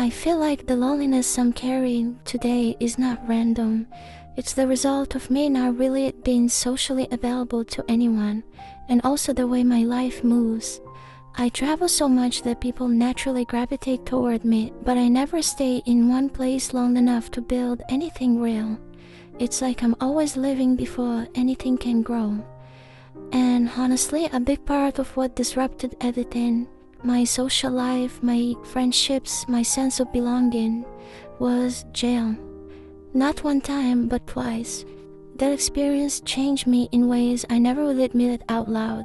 I feel like the loneliness I'm carrying today is not random. It's the result of me not really being socially available to anyone, and also the way my life moves. I travel so much that people naturally gravitate toward me, but I never stay in one place long enough to build anything real. It's like I'm always living before anything can grow. And honestly, a big part of what disrupted everything, my social life, my friendships, my sense of belonging, was jail. Not one time, but twice. That experience changed me in ways I never would admit it out loud.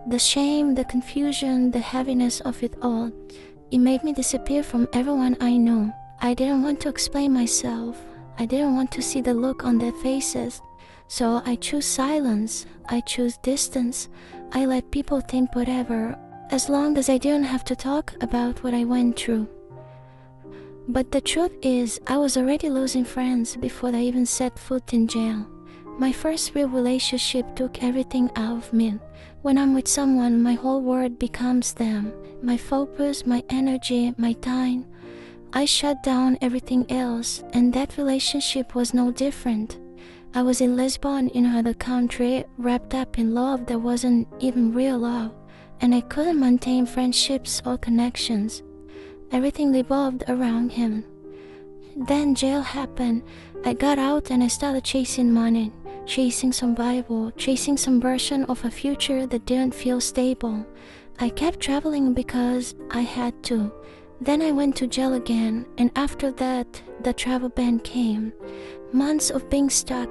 The shame, the confusion, the heaviness of it all, it made me disappear from everyone I knew. I didn't want to explain myself. I didn't want to see the look on their faces. So I chose silence. I chose distance. I let people think whatever, as long as I didn't have to talk about what I went through. But the truth is, I was already losing friends before I even set foot in jail. My first real relationship took everything out of me. When I'm with someone, my whole world becomes them. My focus, my energy, my time. I shut down everything else, and that relationship was no different. I was in Lisbon in another country, wrapped up in love that wasn't even real love, and I couldn't maintain friendships or connections. Everything revolved around him. Then jail happened. I got out and I started chasing money, chasing survival, chasing some version of a future that didn't feel stable. I kept traveling because I had to. Then I went to jail again, and after that, the travel ban came. Months of being stuck,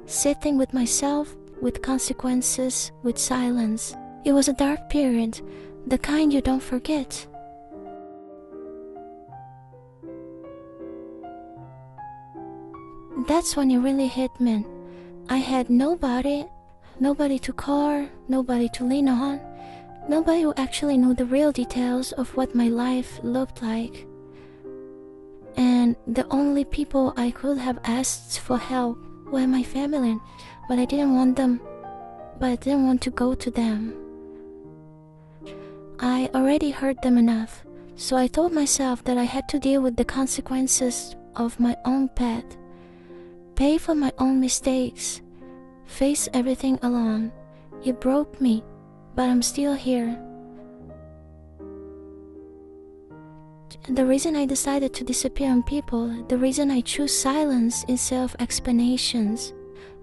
sitting with myself, with consequences, with silence. It was a dark period, the kind you don't forget. That's when it really hit me. I had nobody to call, nobody to lean on, nobody who actually knew the real details of what my life looked like. And the only people I could have asked for help were my family, but I didn't want to go to them. I already hurt them enough, so I told myself that I had to deal with the consequences of my own path, pay for my own mistakes, face everything alone. It broke me, but I'm still here. The reason I decided to disappear on people, the reason I chose silence instead of explanations,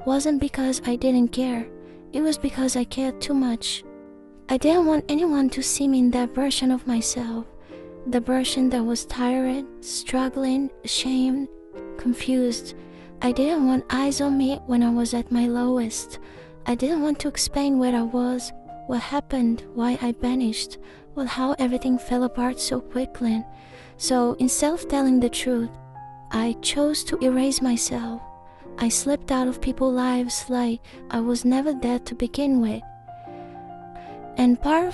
wasn't because I didn't care. It was because I cared too much. I didn't want anyone to see me in that version of myself, the version that was tired, struggling, ashamed, confused. I didn't want eyes on me when I was at my lowest. I didn't want to explain where I was, what happened, why I vanished, or how everything fell apart so quickly. So instead of telling the truth, I chose to erase myself. I slipped out of people's lives like I was never there to begin with. And part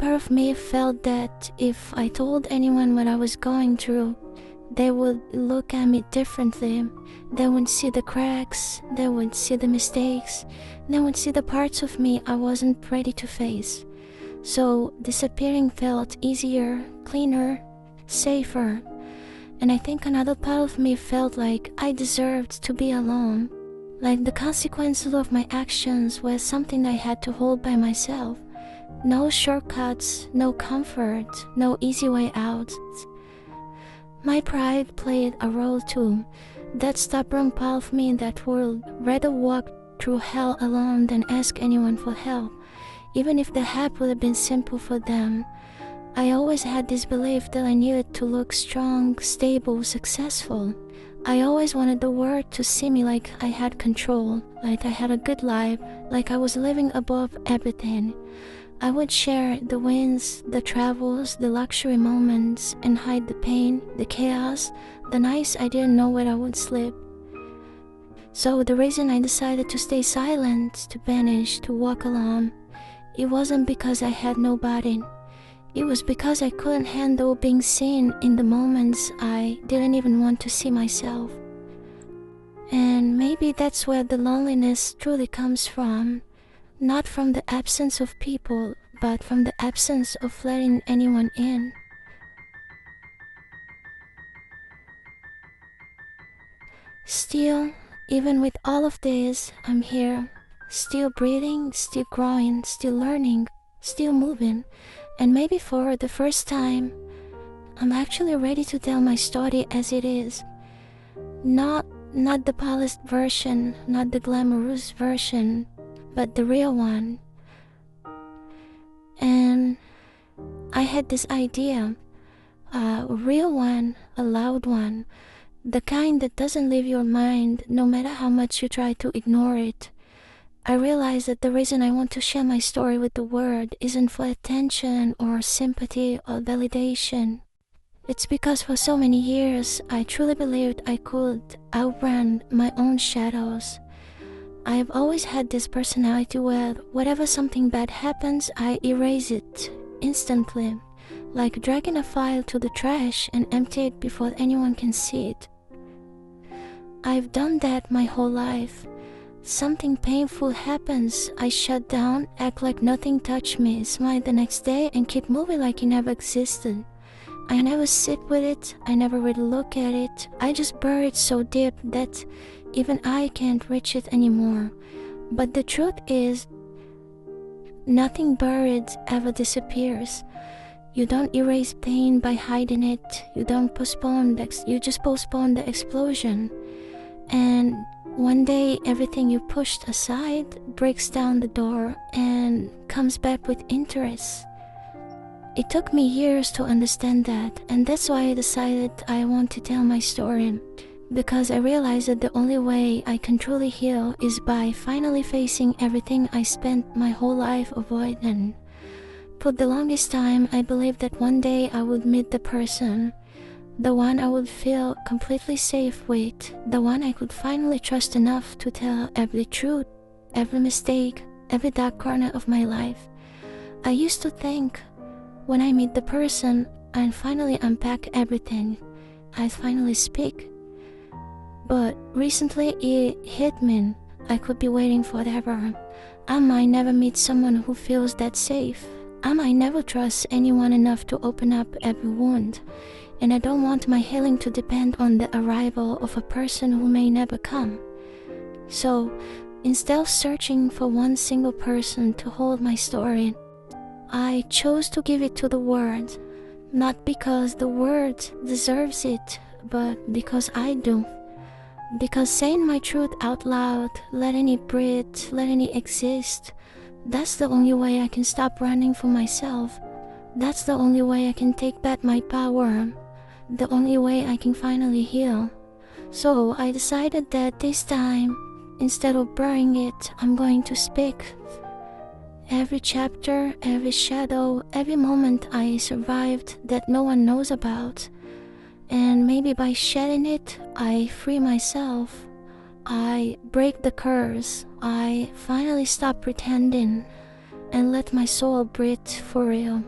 of me felt that if I told anyone what I was going through, they would look at me differently. They would see the cracks, they would see the mistakes, they would see the parts of me I wasn't ready to face. So disappearing felt easier, cleaner, safer. And I think another part of me felt like I deserved to be alone. Like the consequences of my actions were something I had to hold by myself. No shortcuts, no comfort, no easy way out. My pride played a role too. That stubborn part of me in that world rather walk through hell alone than ask anyone for help, even if the help would have been simple for them. I always had this belief that I needed to look strong, stable, successful. I always wanted the world to see me like I had control, like I had a good life, like I was living above everything. I would share the wins, the travels, the luxury moments, and hide the pain, the chaos, the nights I didn't know where I would sleep. So the reason I decided to stay silent, to vanish, to walk alone, it wasn't because I had nobody. It was because I couldn't handle being seen in the moments I didn't even want to see myself. And maybe that's where the loneliness truly comes from. Not from the absence of people, but from the absence of letting anyone in. Still, even with all of this, I'm here, still breathing, still growing, still learning, still moving, and maybe for the first time, I'm actually ready to tell my story as it is. Not the polished version, not the glamorous version, but the real one. And I had this idea, a real one, a loud one, the kind that doesn't leave your mind no matter how much you try to ignore it. I realized that the reason I want to share my story with the world isn't for attention or sympathy or validation. It's because for so many years, I truly believed I could outrun my own shadows. I have always had this personality where whenever something bad happens, I erase it instantly, like dragging a file to the trash and empty it before anyone can see it. I've done that my whole life. Something painful happens, I shut down, act like nothing touched me, smile the next day, and keep moving like it never existed. I never sit with it, I never really look at it. I just bury it so deep that even I can't reach it anymore. But the truth is, nothing buried ever disappears. You don't erase pain by hiding it. You just postpone the explosion. And one day, everything you pushed aside breaks down the door and comes back with interest. It took me years to understand that, and that's why I decided I want to tell my story. Because I realized that the only way I can truly heal is by finally facing everything I spent my whole life avoiding. For the longest time, I believed that one day I would meet the person, the one I would feel completely safe with, the one I could finally trust enough to tell every truth, every mistake, every dark corner of my life. I used to think, when I meet the person, I'll finally unpack everything. I'll finally speak. But recently it hit me. I could be waiting forever. I might never meet someone who feels that safe. I might never trust anyone enough to open up every wound. And I don't want my healing to depend on the arrival of a person who may never come. So, instead of searching for one single person to hold my story, I chose to give it to the world, not because the world deserves it, but because I do. Because saying my truth out loud, letting it breathe, letting it exist, that's the only way I can stop running for myself. That's the only way I can take back my power. The only way I can finally heal. So I decided that this time, instead of burying it, I'm going to speak. Every chapter, every shadow, every moment I survived that no one knows about. And maybe by shedding it, I free myself. I break the curse. I finally stop pretending and let my soul breathe for real.